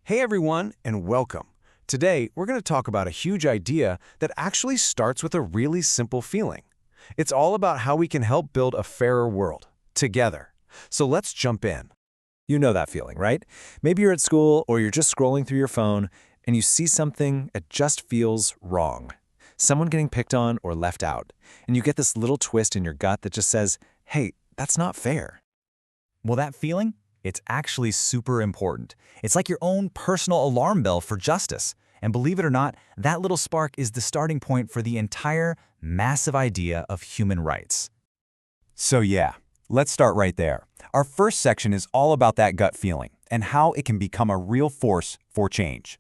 Hey everyone, and welcome. Today, we're going to talk about a huge idea that actually starts with a really simple feeling. It's all about how we can help build a fairer world, together. So let's jump in. You know that feeling, right? Maybe you're at school or you're just scrolling through your phone and you see something that just feels wrong. Someone getting picked on or left out. And you get this little twist in your gut that just says, hey, that's not fair. Well, that feeling? It's actually super important. It's like your own personal alarm bell for justice. And believe it or not, that little spark is the starting point for the entire massive idea of human rights. So yeah, let's start right there. Our first section is all about that gut feeling and how it can become a real force for change.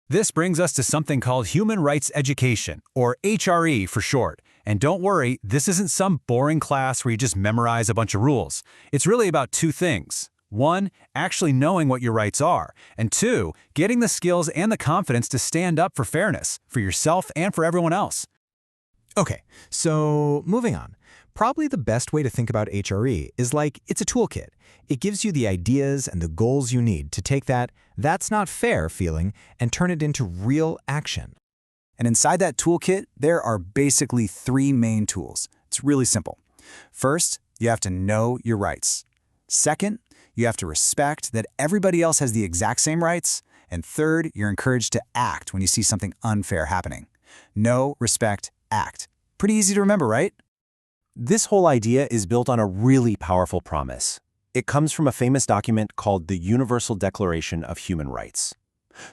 This brings us to something called human rights education, or HRE for short. And don't worry, this isn't some boring class where you just memorize a bunch of rules. It's really about two things. One, actually knowing what your rights are. And two, getting the skills and the confidence to stand up for fairness, for yourself and for everyone else. Okay, so moving on. Probably the best way to think about HRE is like it's a toolkit. It gives you the ideas and the goals you need to take that "that's not fair" feeling and turn it into real action. And inside that toolkit, there are basically three main tools. It's really simple. First, you have to know your rights. Second, you have to respect that everybody else has the exact same rights. And third, you're encouraged to act when you see something unfair happening. Know, respect, act. Pretty easy to remember, right? This whole idea is built on a really powerful promise. It comes from a famous document called the Universal Declaration of Human Rights.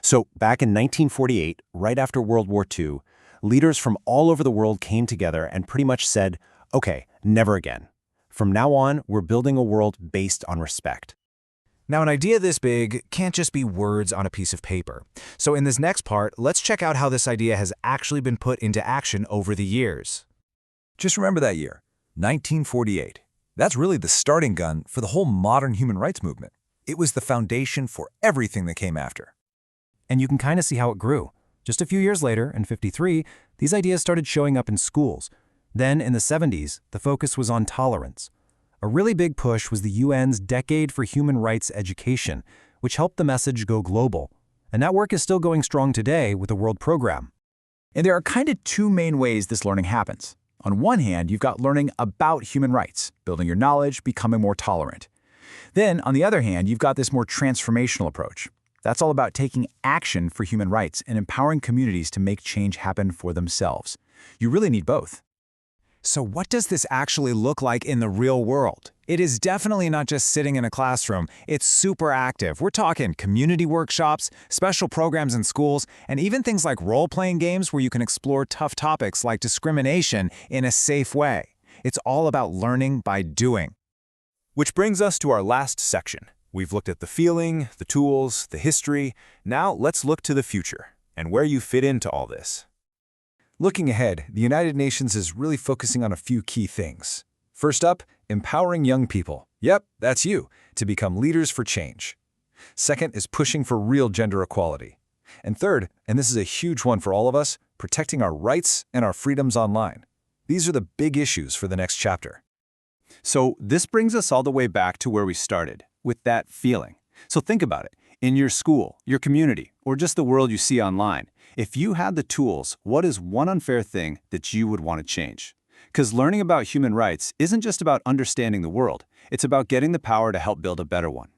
So back in 1948, right after World War II, leaders from all over the world came together and pretty much said, okay, never again. From now on, we're building a world based on respect. Now, an idea this big can't just be words on a piece of paper. So in this next part, let's check out how this idea has actually been put into action over the years. Just remember that year, 1948. That's really the starting gun for the whole modern human rights movement. It was the foundation for everything that came after. And you can kind of see how it grew. Just a few years later, in '53, these ideas started showing up in schools. Then, in the '70s, the focus was on tolerance. A really big push was the UN's Decade for Human Rights Education, which helped the message go global. And that work is still going strong today with the World Program. And there are kind of two main ways this learning happens. On one hand, you've got learning about human rights, building your knowledge, becoming more tolerant. Then, on the other hand, you've got this more transformational approach. That's all about taking action for human rights and empowering communities to make change happen for themselves. You really need both. So what does this actually look like in the real world? It is definitely not just sitting in a classroom. It's super active. We're talking community workshops, special programs in schools, and even things like role-playing games where you can explore tough topics like discrimination in a safe way. It's all about learning by doing. Which brings us to our last section. We've looked at the feeling, the tools, the history. Now let's look to the future and where you fit into all this. Looking ahead, the United Nations is really focusing on a few key things. First up, empowering young people. Yep, that's you, to become leaders for change. Second is pushing for real gender equality. And third, and this is a huge one for all of us, protecting our rights and our freedoms online. These are the big issues for the next chapter. So this brings us all the way back to where we started, with that feeling. So think about it. In your school, your community, or just the world you see online, if you had the tools, what is one unfair thing that you would want to change? Because learning about human rights isn't just about understanding the world. It's about getting the power to help build a better one.